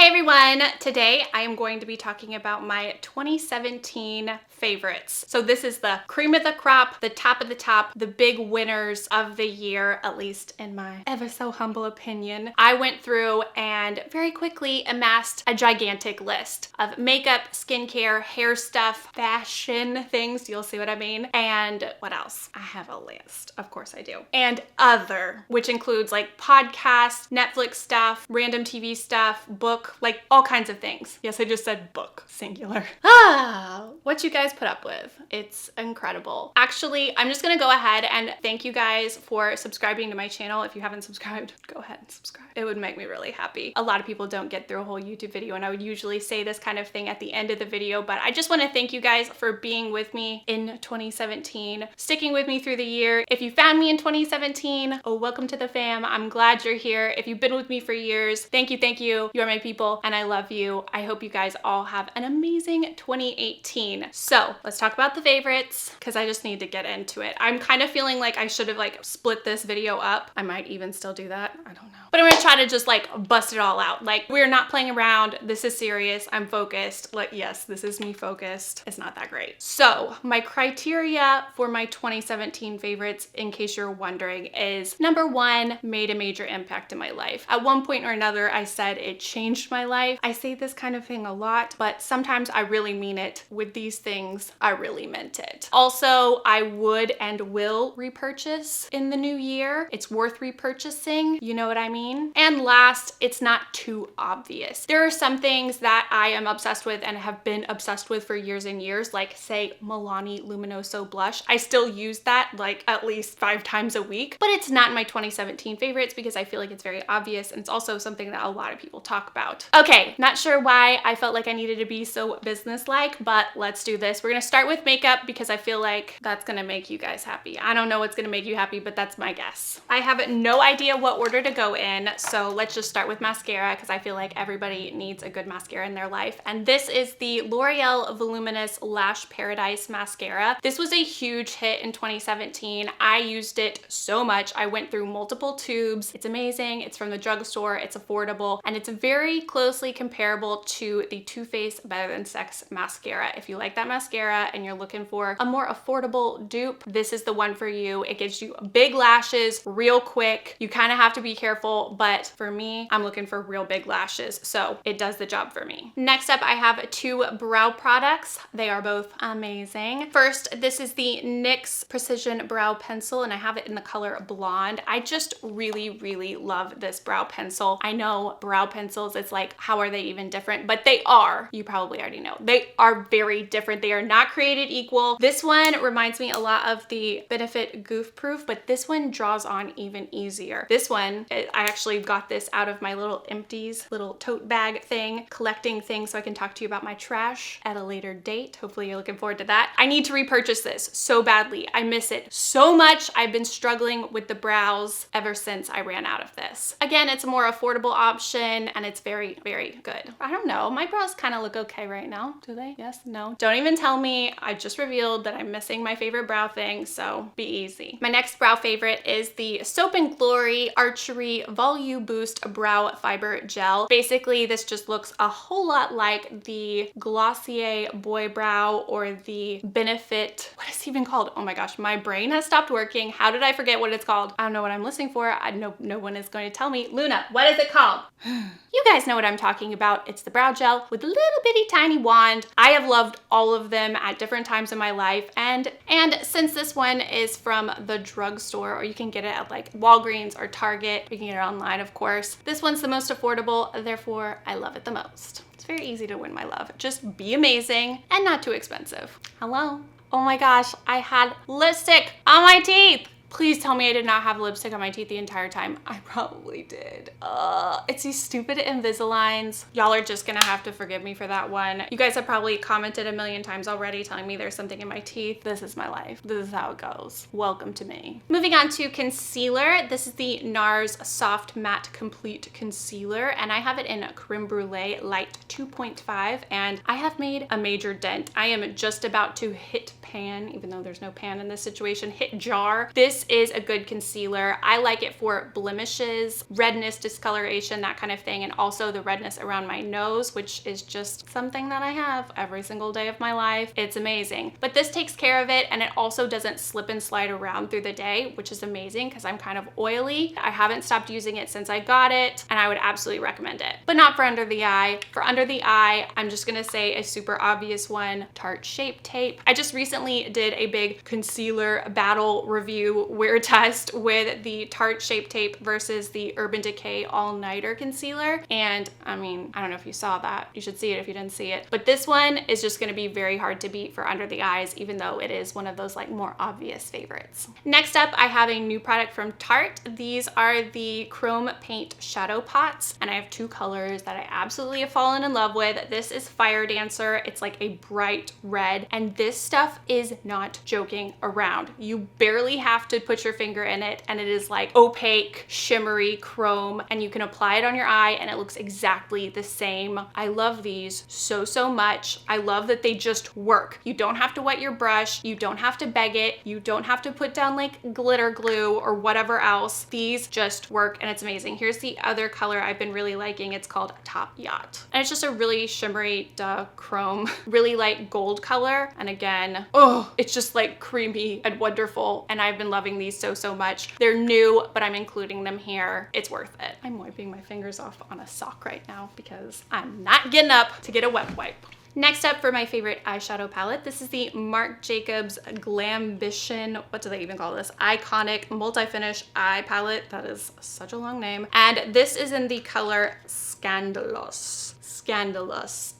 Hey everyone! Today I am going to be talking about my 2017 favorites. So this is the cream of the crop, the top of the top, the big winners of the year, at least in my ever so humble opinion. I went through and very quickly amassed a gigantic list of makeup, skincare, hair stuff, fashion things, you'll see what I mean, and what else? I have a list, of course I do. And other, which includes like podcasts, Netflix stuff, random TV stuff, book, like all kinds of things. Yes, I just said book, singular. What you guys put up with. It's incredible. Actually, I'm just gonna go ahead and thank you guys for subscribing to my channel. If you haven't subscribed, go ahead and subscribe. It would make me really happy. A lot of people don't get through a whole YouTube video, and I would usually say this kind of thing at the end of the video, but I just wanna thank you guys for being with me in 2017, sticking with me through the year. If you found me in 2017, oh, welcome to the fam. I'm glad you're here. If you've been with me for years, thank you, thank you. You are my people, and I love you. I hope you guys all have an amazing 2018. So let's talk about the favorites, because I just need to get into it. I'm kind of feeling like I should have like split this video up. I might even still do that. I don't know. But I'm gonna try to just like bust it all out. Like, we're not playing around. This is serious. I'm focused. Like, yes, this is me focused. It's not that great. So my criteria for my 2017 favorites, in case you're wondering, is number one, made a major impact in my life. At one point or another, I said it changed my life. I say this kind of thing a lot, but sometimes I really mean it. With these things, I really meant it. Also, I would and will repurchase in the new year. It's worth repurchasing. You know what I mean? And last, it's not too obvious. There are some things that I am obsessed with and have been obsessed with for years and years, like say Milani Luminoso blush. I still use that like at least 5 times a week, but it's not in my 2017 favorites because I feel like it's very obvious, and it's also something that a lot of people talk about. Okay, not sure why I felt like I needed to be so businesslike, but let's do this. We're gonna start with makeup because I feel like that's gonna make you guys happy. I don't know what's gonna make you happy, but that's my guess. I have no idea what order to go in, so let's just start with mascara because I feel like everybody needs a good mascara in their life. And this is the L'Oreal Voluminous Lash Paradise Mascara. This was a huge hit in 2017. I used it so much. I went through multiple tubes. It's amazing. It's from the drugstore. It's affordable, and it's very closely comparable to the Too Faced Better Than Sex mascara. If you like that mascara and you're looking for a more affordable dupe, this is the one for you. It gives you big lashes real quick. You kind of have to be careful, but for me, I'm looking for real big lashes, so it does the job for me. Next up, I have 2 brow products. They are both amazing. First, this is the NYX Precision Brow Pencil, and I have it in the color Blonde. I just really, really love this brow pencil. I know brow pencils, it's like, how are they even different? But they are. You probably already know. They are very different. They are not created equal. This one reminds me a lot of the Benefit Goof Proof, but this one draws on even easier. This one, I actually got this out of my little empties, little tote bag thing, collecting things so I can talk to you about my trash at a later date. Hopefully you're looking forward to that. I need to repurchase this so badly. I miss it so much. I've been struggling with the brows ever since I ran out of this. Again, it's a more affordable option, and it's very, very good. I don't know. My brows kind of look okay right now. Do they? Yes? No? Don't even tell me. I just revealed that I'm missing my favorite brow thing, so be easy. My next brow favorite is the Soap & Glory Archery Volume Boost Brow Fiber Gel. Basically, this just looks a whole lot like the Glossier Boy Brow or the Benefit, what is it even called? Oh my gosh, my brain has stopped working. How did I forget what it's called? I don't know what I'm listening for. No one is going to tell me. Luna, what is it called? You guys know what I'm talking about. It's the brow gel with a little bitty tiny wand. I have loved all of them at different times in my life, and since this one is from the drugstore, or you can get it at like Walgreens or Target, you can get it online, of course. This one's the most affordable, therefore I love it the most. It's very easy to win my love. Just be amazing and not too expensive. Hello? Oh my gosh, I had lipstick on my teeth. Please tell me I did not have lipstick on my teeth the entire time. I probably did. It's these stupid Invisaligns. Y'all are just gonna have to forgive me for that one. You guys have probably commented a million times already telling me there's something in my teeth. This is my life. This is how it goes. Welcome to me. Moving on to concealer. This is the NARS Soft Matte Complete Concealer, and I have it in Creme Brulee Light 2.5, and I have made a major dent. I am just about to hit pan, even though there's no pan in this situation, hit jar. This This is a good concealer. I like it for blemishes, redness, discoloration, that kind of thing, and also the redness around my nose, which is just something that I have every single day of my life. It's amazing. But this takes care of it, and it also doesn't slip and slide around through the day, which is amazing because I'm kind of oily. I haven't stopped using it since I got it, and I would absolutely recommend it. But not for under the eye. For under the eye, I'm just gonna say a super obvious one, Tarte Shape Tape. I just recently did a big concealer battle review wear test with the Tarte Shape Tape versus the Urban Decay All Nighter Concealer. And I mean, I don't know if you saw that. You should see it if you didn't see it. But this one is just gonna be very hard to beat for under the eyes, even though it is one of those like more obvious favorites. Next up, I have a new product from Tarte. These are the Chrome Paint Shadow Pots, and I have two colors that I absolutely have fallen in love with. This is Fire Dancer. It's like a bright red, and this stuff is not joking around. You barely have to put your finger in it, and it is like opaque, shimmery chrome, and you can apply it on your eye and it looks exactly the same. I love these so much. I love that they just work. You don't have to wet your brush. You don't have to beg it. You don't have to put down like glitter glue or whatever else. These just work, and it's amazing. Here's the other color I've been really liking. It's called Top Yacht. And it's just a really shimmery, chrome, really light gold color. And again, oh, it's just like creamy and wonderful. And I've been loving these so much. They're new, but I'm including them here. It's worth it. I'm wiping my fingers off on a sock right now because I'm not getting up to get a wet wipe. Next up for my favorite eyeshadow palette, this is the Marc Jacobs Glambition, what do they even call this? Iconic Multi-Finish Eye Palette. That is such a long name. And this is in the color Scandalous. Scandalous.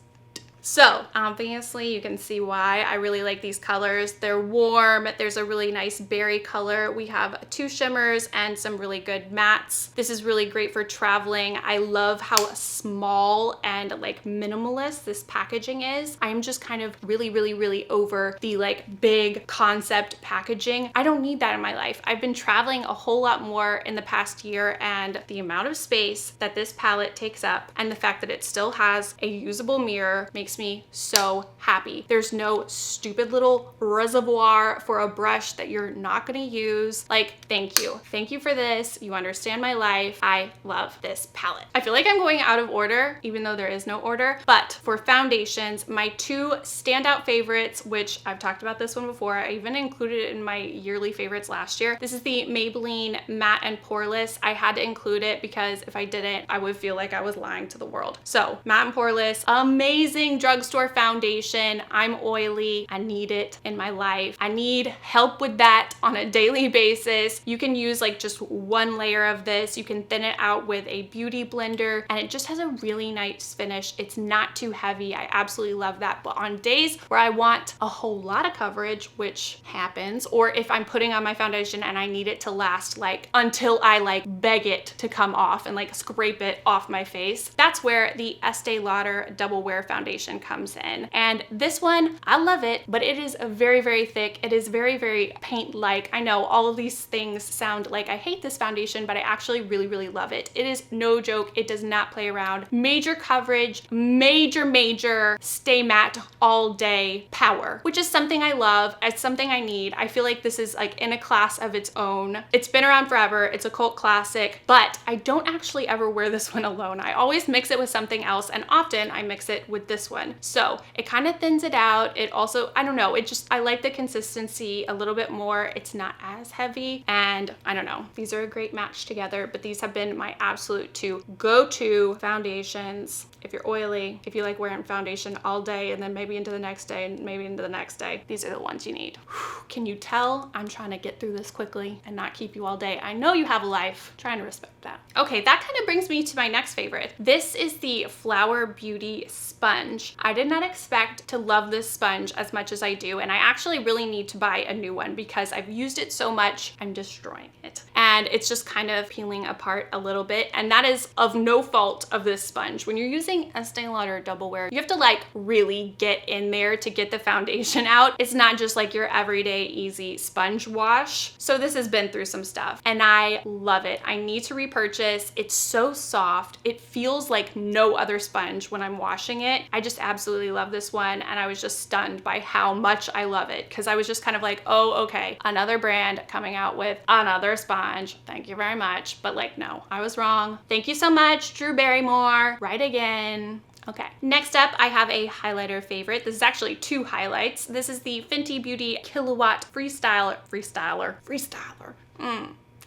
So obviously you can see why I really like these colors. They're warm. There's a really nice berry color. We have two shimmers and some really good mattes. This is really great for traveling. I love how small and like minimalist this packaging is. I'm just kind of really over the like big concept packaging. I don't need that in my life. I've been traveling a whole lot more in the past year, and the amount of space that this palette takes up and the fact that it still has a usable mirror makes me so happy. There's no stupid little reservoir for a brush that you're not gonna use. Like, thank you. Thank you for this. You understand my life. I love this palette. I feel like I'm going out of order, even though there is no order, but for foundations, my two standout favorites, which I've talked about this one before, I even included it in my yearly favorites last year. This is the Maybelline Matte and Poreless. I had to include it because if I didn't, I would feel like I was lying to the world. So Matte and Poreless, amazing drugstore foundation. I'm oily. I need it in my life. I need help with that on a daily basis. You can use like just one layer of this. You can thin it out with a beauty blender, and it just has a really nice finish. It's not too heavy. I absolutely love that. But on days where I want a whole lot of coverage, which happens, or if I'm putting on my foundation and I need it to last like until I like beg it to come off and like scrape it off my face, that's where the Estee Lauder Double Wear Foundation comes in. And this one, I love it, but it is very thick. It is very paint-like. I know all of these things sound like I hate this foundation, but I actually really love it. It is no joke. It does not play around. Major coverage, major stay matte all day power, which is something I love. It's something I need. I feel like this is like in a class of its own. It's been around forever. It's a cult classic, but I don't actually ever wear this one alone. I always mix it with something else, and often I mix it with this one. So it kind of thins it out. It also, I don't know, I like the consistency a little bit more. It's not as heavy, and I don't know. These are a great match together, but these have been my absolute two go-to foundations. If you're oily, if you like wearing foundation all day and then maybe into the next day and maybe into the next day, these are the ones you need. Can you tell I'm trying to get through this quickly and not keep you all day? I know you have a life. Trying to respect that. Okay, that kind of brings me to my next favorite. This is the Flower Beauty Sponge. I did not expect to love this sponge as much as I do, and I actually really need to buy a new one because I've used it so much, I'm destroying it. And it's just kind of peeling apart a little bit, and that is of no fault of this sponge. When you're using Estee Lauder Double Wear, you have to like really get in there to get the foundation out. It's not just like your everyday easy sponge wash. So this has been through some stuff, and I love it. I need to repurchase. It's so soft. It feels like no other sponge when I'm washing it. I just absolutely love this one, and I was just stunned by how much I love it, because I was just kind of like, oh, okay, another brand coming out with another sponge. Thank you very much. But like, no, I was wrong. Thank you so much, Drew Barrymore. Right again. Okay, next up, I have a highlighter favorite. This is actually two highlights. This is the Fenty Beauty Kilowatt Freestyler.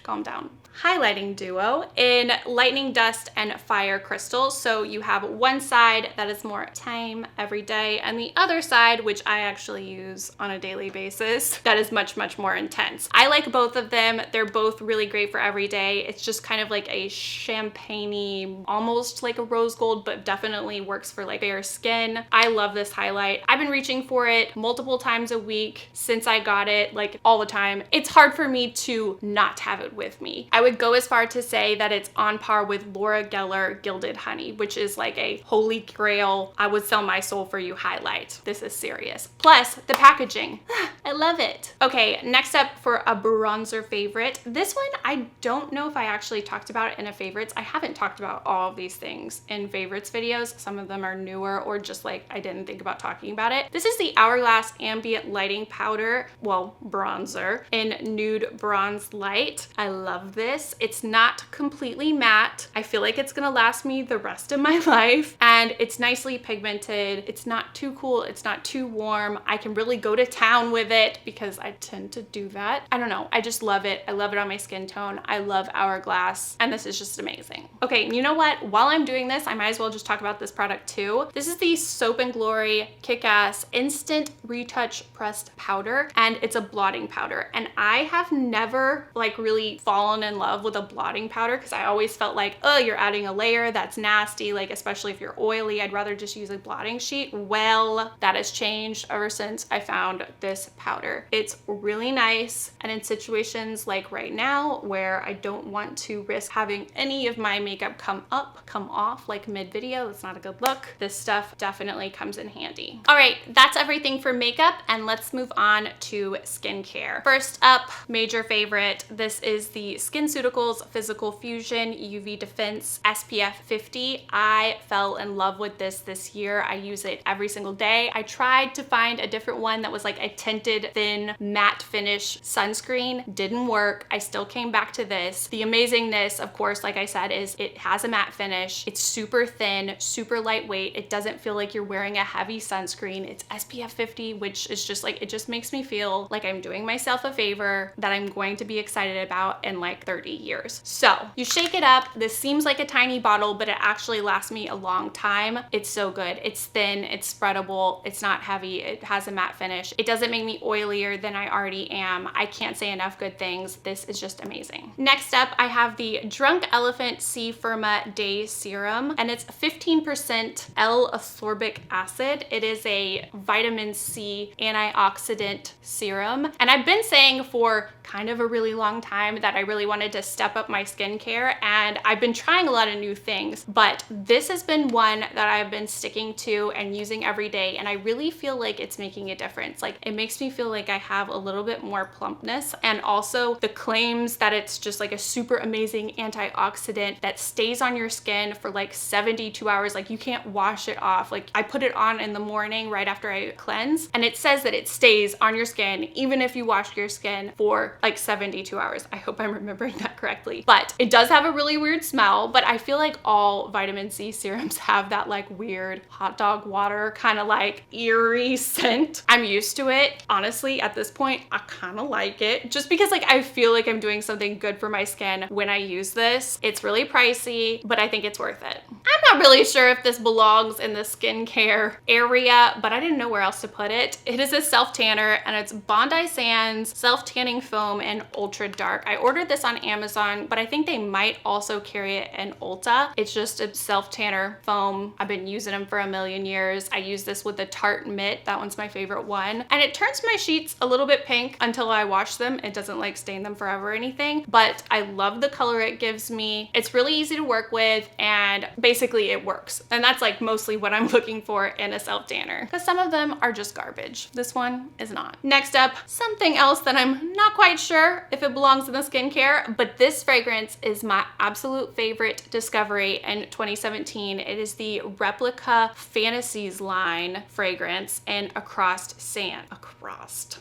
Calm down. Highlighting duo in Lightning Dust and Fire Crystal. So you have one side that is more time every day, and the other side, which I actually use on a daily basis, that is much, much more intense. I like both of them. They're both really great for every day. It's just kind of like a champagne-y, almost like a rose gold, but definitely works for like bare skin. I love this highlight. I've been reaching for it multiple times a week since I got it, like all the time. It's hard for me to not have it with me. I would go as far to say that it's on par with Laura Geller Gilded Honey, which is like a holy grail, I would sell my soul for you highlight. This is serious. Plus the packaging. I love it. Okay, next up for a bronzer favorite. This one, I don't know if I actually talked about it in a favorites. I haven't talked about all of these things in favorites videos. Some of them are newer or just like I didn't think about talking about it. This is the Hourglass Ambient Lighting Powder, well, bronzer in Nude Bronze Light. I love this. It's not completely matte. I feel like it's gonna last me the rest of my life, and it's nicely pigmented. It's not too cool. It's not too warm. I can really go to town with it because I tend to do that. I don't know. I just love it. I love it on my skin tone. I love Hourglass, and this is just amazing. Okay, you know what? While I'm doing this, I might as well just talk about this product too. This is the Soap and Glory Kick-Ass Instant Retouch Pressed Powder, and it's a blotting powder. And I have never like really fallen in love with a blotting powder because I always felt like, oh, you're adding a layer, that's nasty, like especially if you're oily. I'd rather just use a blotting sheet. Well, that has changed ever since I found this powder. It's really nice, and in situations like right now where I don't want to risk having any of my makeup come off like mid-video, that's not a good look, this stuff definitely comes in handy. All right, that's everything for makeup, and let's move on to skincare. First up, major favorite, this is the SkinCeuticals Physical Fusion UV Defense SPF 50. I fell in love with this year. I use it every single day. I tried to find a different one that was like a tinted thin matte finish sunscreen. Didn't work. I still came back to this. The amazingness, of course, like I said, is it has a matte finish. It's super thin, super lightweight. It doesn't feel like you're wearing a heavy sunscreen. It's SPF 50, which is just like, it just makes me feel like I'm doing myself a favor that I'm going to be excited about in like 30 years. So you shake it up. This seems like a tiny bottle, but it actually lasts me a long time. It's so good. It's thin, it's spreadable, it's not heavy, it has a matte finish. It doesn't make me oilier than I already am. I can't say enough good things. This is just amazing. Next up, I have the Drunk Elephant C Firma Day Serum, and it's 15% L-ascorbic acid. It is a vitamin C antioxidant serum, and I've been saying for kind of a really long time that I really wanted to step up my skincare, and I've been trying a lot of new things, but this has been one that I've been sticking to and using every day, and I really feel like it's making a difference. Like, it makes me feel like I have a little bit more plumpness, and also the claims that it's just like a super amazing antioxidant that stays on your skin for like 72 hours. Like, you can't wash it off. Like, I put it on in the morning right after I cleanse, and it says that it stays on your skin even if you wash your skin for like 72 hours. I hope I'm remembering that correctly. But it does have a really weird smell, but I feel like all vitamin C serums have that like weird hot dog water kind of like eerie scent. I'm used to it. Honestly, at this point, I kind of like it just because like I feel like I'm doing something good for my skin when I use this. It's really pricey, but I think it's worth it. I'm not really sure if this belongs in the skincare area, but I didn't know where else to put it. It is a self-tanner, and it's Bondi Sands Self-Tanning Foam in Ultra Dark. I ordered this on Amazon, but I think they might also carry it in Ulta. It's just a self-tanner foam. I've been using them for a million years. I use this with the Tarte Mitt. That one's my favorite one. And it turns my sheets a little bit pink until I wash them. It doesn't like stain them forever or anything, but I love the color it gives me. It's really easy to work with, and basically it works. And that's like mostly what I'm looking for in a self-tanner, because some of them are just garbage. This one is not. Next up, something else that I'm not quite sure if it belongs in the skincare, but this fragrance is my absolute favorite discovery in 2017. It is the Replica Fantasies line fragrance in Across Sands.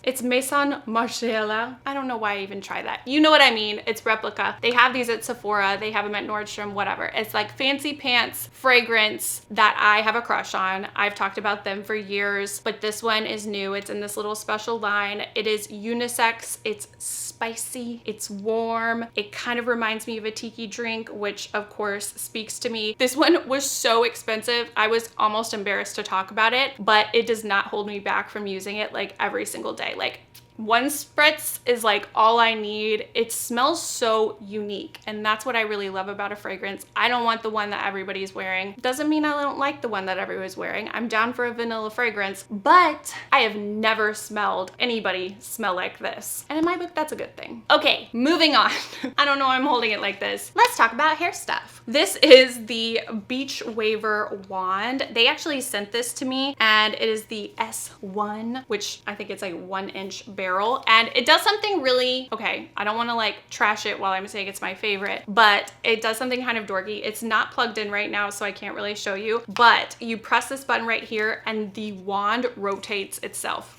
It's Maison Margiela. I don't know why I even try that. You know what I mean. It's Replica. They have these at Sephora. They have them at Nordstrom, whatever. It's like fancy pants fragrance that I have a crush on. I've talked about them for years, but this one is new. It's in this little special line. It is unisex. It's spicy. It's warm. It kind of reminds me of a tiki drink, which of course speaks to me. This one was so expensive. I was almost embarrassed to talk about it, but it does not hold me back from using it like every single day. Like, one spritz is like all I need. It smells so unique, and that's what I really love about a fragrance. I don't want the one that everybody's wearing. Doesn't mean I don't like the one that everybody's wearing. I'm down for a vanilla fragrance, but I have never smelled anybody smell like this. And in my book, that's a good thing. Okay, moving on. I don't know why I'm holding it like this. Let's talk about hair stuff. This is the Beach Waver wand. They actually sent this to me, and it is the S1, which I think it's like 1-inch barrel. And it does something really, okay, I don't want to like trash it while I'm saying it's my favorite, but it does something kind of dorky. It's not plugged in right now, so I can't really show you, but you press this button right here and the wand rotates itself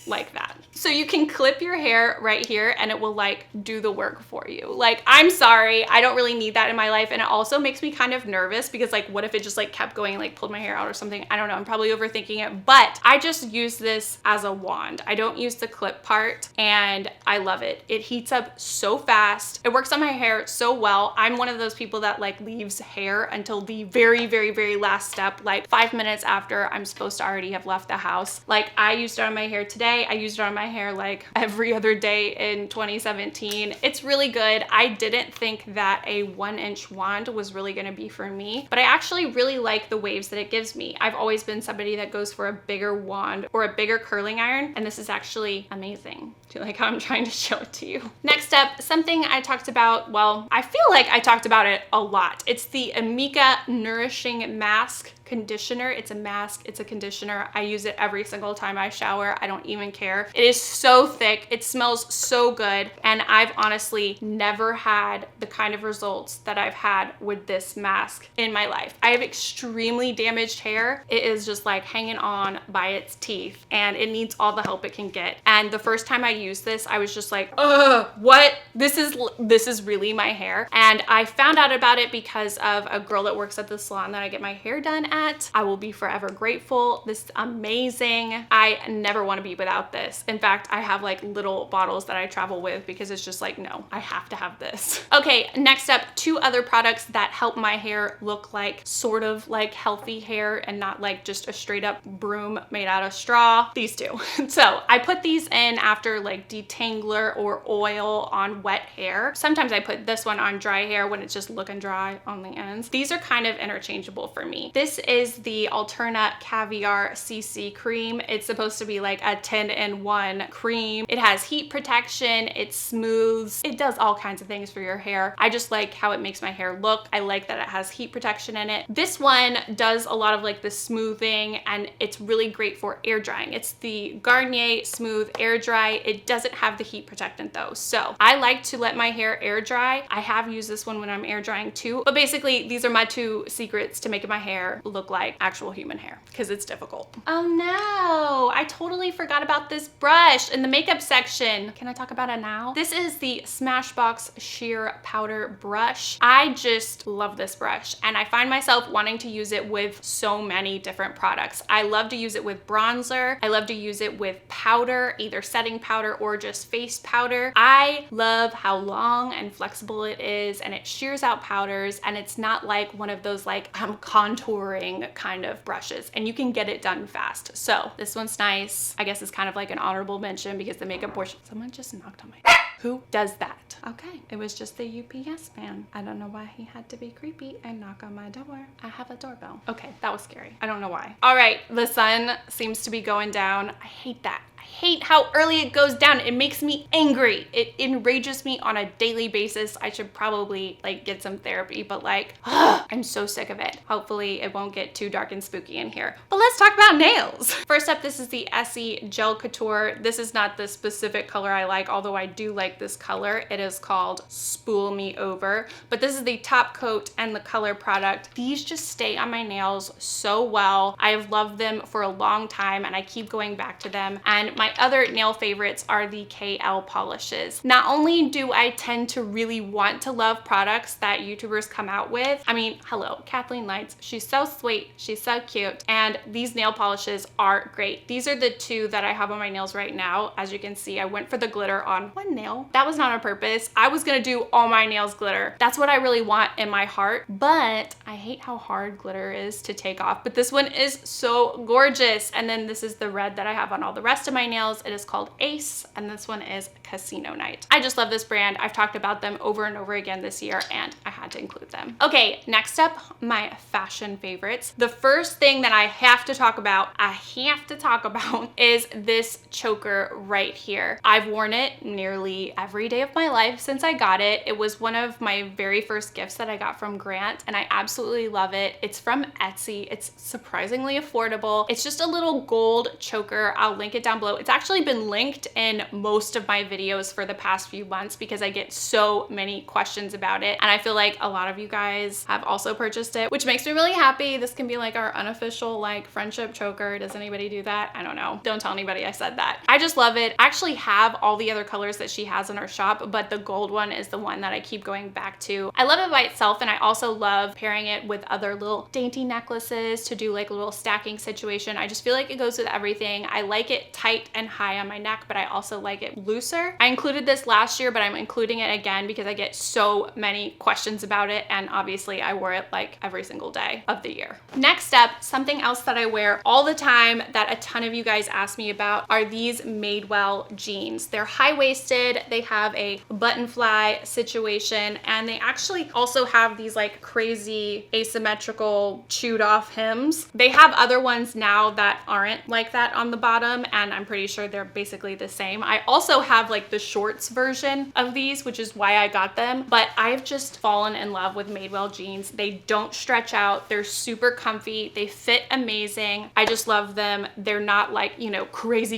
like that. So you can clip your hair right here and it will like do the work for you. Like, I'm sorry, I don't really need that in my life. And it also makes me kind of nervous because like, what if it just like kept going, like pulled my hair out or something? I don't know, I'm probably overthinking it, but I just use this as a wand. I don't use the clip part, and I love it. It heats up so fast. It works on my hair so well. I'm one of those people that like leaves hair until the very, very, very last step, like 5 minutes after I'm supposed to already have left the house. Like, I used it on my hair today. I used it on my hair like every other day in 2017. It's really good. I didn't think that a 1-inch wand was really gonna be for me, but I actually really like the waves that it gives me. I've always been somebody that goes for a bigger wand or a bigger curling iron, and this is actually amazing. Do you like how I'm trying to show it to you? Next up, something I talked about, well, I feel like I talked about it a lot. It's the Amika Nourishing Mask Conditioner. It's a mask, it's a conditioner. I use it every single time I shower. I don't even care. It is so thick. It smells so good. And I've honestly never had the kind of results that I've had with this mask in my life. I have extremely damaged hair. It is just like hanging on by its teeth, and it needs all the help it can get. And the first time I used this, I was just like, ugh, what? This is really my hair. And I found out about it because of a girl that works at the salon that I get my hair done at. I will be forever grateful. This is amazing. I never want to be without this. In fact, I have like little bottles that I travel with because it's just like, no, I have to have this. Okay, next up, 2 other products that help my hair look like sort of like healthy hair and not like just a straight up broom made out of straw. These 2. So I put these in after like detangler or oil on wet hair. Sometimes I put this one on dry hair when it's just looking dry on the ends. These are kind of interchangeable for me. This is the Alterna Caviar CC cream. It's supposed to be like a 10-in-1 cream. It has heat protection, it smooths, it does all kinds of things for your hair. I just like how it makes my hair look. I like that it has heat protection in it. This one does a lot of like the smoothing, and it's really great for air drying. It's the Garnier Smooth Air Dry. It doesn't have the heat protectant though. So I like to let my hair air dry. I have used this one when I'm air drying too, but basically these are my 2 secrets to making my hair look like actual human hair, because it's difficult. Oh no, I totally forgot about this brush in the makeup section. Can I talk about it now? This is the Smashbox Sheer Powder Brush. I just love this brush, and I find myself wanting to use it with so many different products. I love to use it with bronzer. I love to use it with powder, either setting powder or just face powder. I love how long and flexible it is, and it shears out powders, and it's not like one of those like contouring kind of brushes, and you can get it done fast. So this one's nice. I guess it's kind of like an honorable mention because the makeup portion, someone just knocked on my who does that? Okay, it was just the UPS man. I don't know why he had to be creepy and knock on my door. I have a doorbell. Okay, that was scary. I don't know why. All right, the sun seems to be going down. I hate that. I hate how early it goes down. It makes me angry. It enrages me on a daily basis. I should probably like get some therapy, but like, I'm so sick of it. Hopefully it won't get too dark and spooky in here. But let's talk about nails. First up, this is the Essie Gel Couture. This is not the specific color I like, although I do like this color. It is called Spool Me Over, but this is the top coat and the color product. These just stay on my nails so well. I have loved them for a long time and I keep going back to them. And my other nail favorites are the KL polishes. Not only do I tend to really want to love products that YouTubers come out with, I mean, hello, Kathleen Lights, she's so sweet, she's so cute, and these nail polishes are great. These are the two that I have on my nails right now. As you can see, I went for the glitter on one nail. That was not on purpose. I was gonna do all my nails glitter. That's what I really want in my heart, but I hate how hard glitter is to take off. But this one is so gorgeous. And then this is the red that I have on all the rest of my nails. It is called Ace, and this one is Casino Night. I just love this brand. I've talked about them over and over again this year, and I had to include them. Okay, next up, my fashion favorites. The first thing that I have to talk about, is this choker right here. I've worn it nearly every day of my life since I got it. It was one of my very first gifts that I got from Grant, and I absolutely love it. It's from Etsy. It's surprisingly affordable. It's just a little gold choker. I'll link it down below. It's actually been linked in most of my videos for the past few months because I get so many questions about it, and I feel like a lot of you guys have also purchased it, which makes me really happy. This can be like our unofficial like friendship choker. Does anybody do that? I don't know. Don't tell anybody I said that. I just love it. I actually have all the other colors that she has in her shop, but the gold one is the one that I keep going back to. I love it by itself, and I also love pairing it with other little dainty necklaces to do like a little stacking situation. I just feel like it goes with everything. I like it tight and high on my neck, but I also like it looser. I included this last year, but I'm including it again because I get so many questions about it, and obviously I wore it like every single day of the year. Next up, something else that I wear all the time that a ton of you guys ask me about are these Madewell jeans. They're high-waisted, they have a button fly situation, and they actually also have these like crazy asymmetrical chewed off hems. They have other ones now that aren't like that on the bottom, and I'm pretty sure they're basically the same. I also have like the shorts version of these, which is why I got them, but I've just fallen in love with Madewell jeans. They don't stretch out. They're super comfy. They fit amazing. I just love them. They're not like, you know, crazy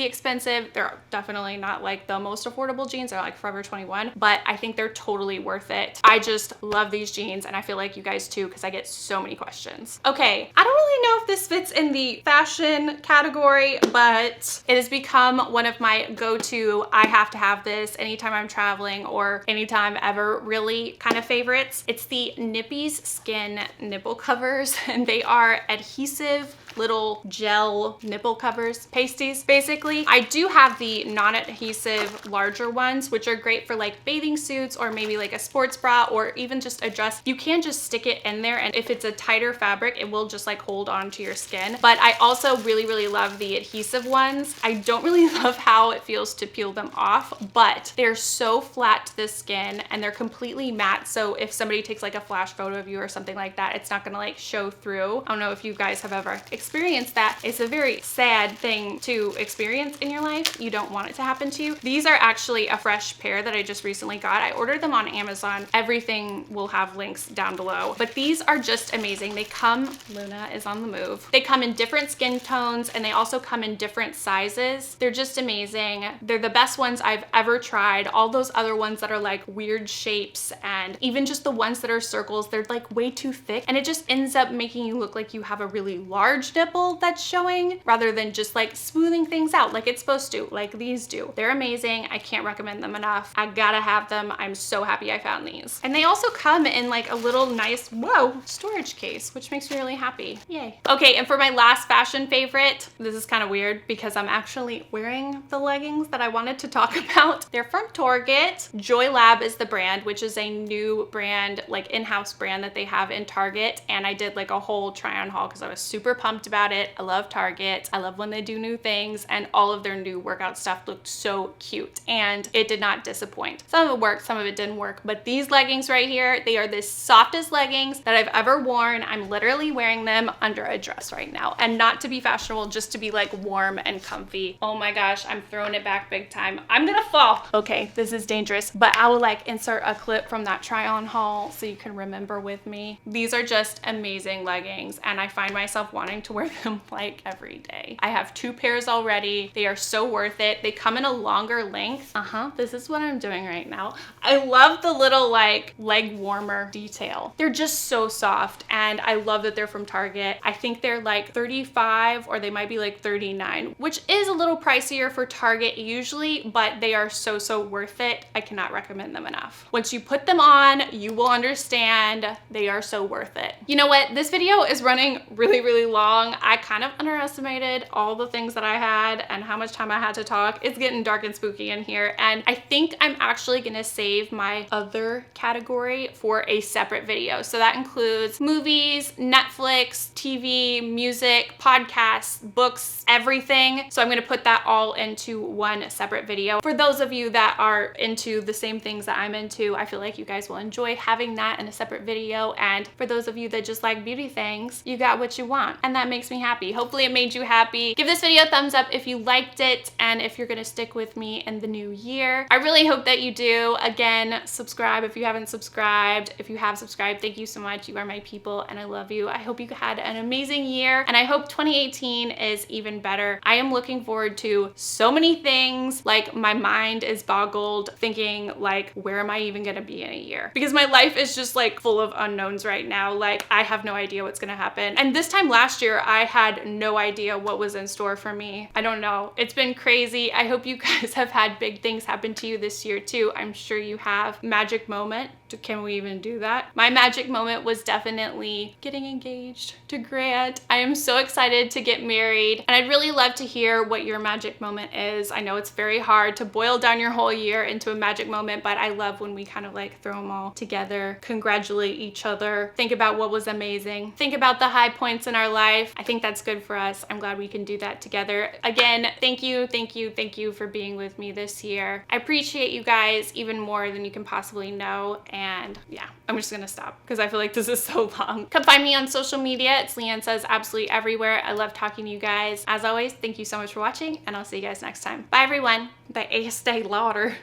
expensive. They're definitely not like the most affordable jeans. They're like Forever 21, but I think they're totally worth it. I just love these jeans, and I feel like you guys too, because I get so many questions. Okay, I don't really know if this fits in the fashion category, but it has become one of my go-to, I have to have this anytime I'm traveling or anytime ever really kind of favorites. It's the Nippy's Skin nipple covers, and they are adhesive little gel nipple covers, pasties basically. I do have the non-adhesive larger ones, which are great for like bathing suits or maybe like a sports bra or even just a dress. You can just stick it in there, and if it's a tighter fabric, it will just like hold on to your skin. But I also really love the adhesive ones. I don't really love how it feels to peel them off, but they're so flat to the skin and they're completely matte. So if somebody takes like a flash photo of you or something like that, it's not gonna like show through. I don't know if you guys have ever experienced that. It's a very sad thing to experience in your life. You don't want it to happen to you. These are actually a fresh pair that I just recently got. I ordered them on Amazon. Everything will have links down below, but these are just amazing. They come, Luna is on the move. They come in different skin tones, and they also come in different sizes. They're just amazing. They're the best ones I've ever tried. All those other ones that are like weird shapes, and even just the ones that are circles, they're like way too thick, and it just ends up making you look like you have a really large nipple that's showing rather than just like smoothing things out like it's supposed to, like these do. They're amazing. I can't recommend them enough. I gotta have them. I'm so happy I found these. And they also come in like a little nice, whoa, storage case, which makes me really happy. Yay. Okay, and for my last fashion favorite, this is kind of weird because I'm actually wearing the leggings that I wanted to talk about. They're from Target. Joy Lab is the brand, which is a new brand, like in-house brand that they have in Target. And I did like a whole try on haul because I was super pumped pumped about it. I love Target. I love when they do new things, and all of their new workout stuff looked so cute, and it did not disappoint. Some of it worked, some of it didn't work, but these leggings right here, they are the softest leggings that I've ever worn. I'm literally wearing them under a dress right now, and not to be fashionable, just to be like warm and comfy. Oh my gosh, I'm throwing it back big time. I'm gonna fall. Okay, this is dangerous, but I will like insert a clip from that try on haul so you can remember with me. These are just amazing leggings, and I find myself wanting to wear them like every day. I have 2 pairs already. They are so worth it. They come in a longer length. This is what I'm doing right now. I love the little like leg warmer detail. They're just so soft, and I love that they're from Target. I think they're like 35 or they might be like 39, which is a little pricier for Target usually, but they are so worth it. I cannot recommend them enough. Once you put them on, you will understand they are so worth it. You know what? This video is running really long. I kind of underestimated all the things that I had and how much time I had to talk. It's getting dark and spooky in here, and I think I'm actually gonna save my other category for a separate video. So that includes movies, Netflix, TV, music, podcasts, books, everything. So I'm gonna put that all into one separate video. For those of you that are into the same things that I'm into, I feel like you guys will enjoy having that in a separate video. And for those of you that just like beauty things, you got what you want, and that makes me happy. Hopefully it made you happy. Give this video a thumbs up if you liked it, and if you're gonna stick with me in the new year. I really hope that you do. Again, subscribe if you haven't subscribed. If you have subscribed, thank you so much. You are my people, and I love you. I hope you had an amazing year, and I hope 2018 is even better. I am looking forward to so many things. Like, my mind is boggled thinking like, where am I even gonna be in a year? Because my life is just like full of unknowns right now. Like, I have no idea what's gonna happen. And this time last year, I had no idea what was in store for me. I don't know. It's been crazy. I hope you guys have had big things happen to you this year too. I'm sure you have. Magic moment. Can we even do that? My magic moment was definitely getting engaged to Grant. I am so excited to get married, and I'd really love to hear what your magic moment is. I know it's very hard to boil down your whole year into a magic moment, but I love when we kind of like throw them all together, congratulate each other, think about what was amazing, think about the high points in our life. I think that's good for us. I'm glad we can do that together. Again, thank you for being with me this year. I appreciate you guys even more than you can possibly know. And yeah, I'm just gonna stop because I feel like this is so long. Come find me on social media. It's LeighAnnSays absolutely everywhere. I love talking to you guys. As always, thank you so much for watching, and I'll see you guys next time. Bye everyone. The Estee Lauder.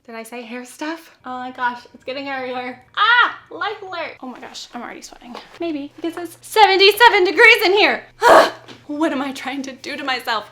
Did I say hair stuff? Oh my gosh, it's getting everywhere. Ah, life alert. Oh my gosh, I'm already sweating. Maybe because it's 77 degrees in here. What am I trying to do to myself?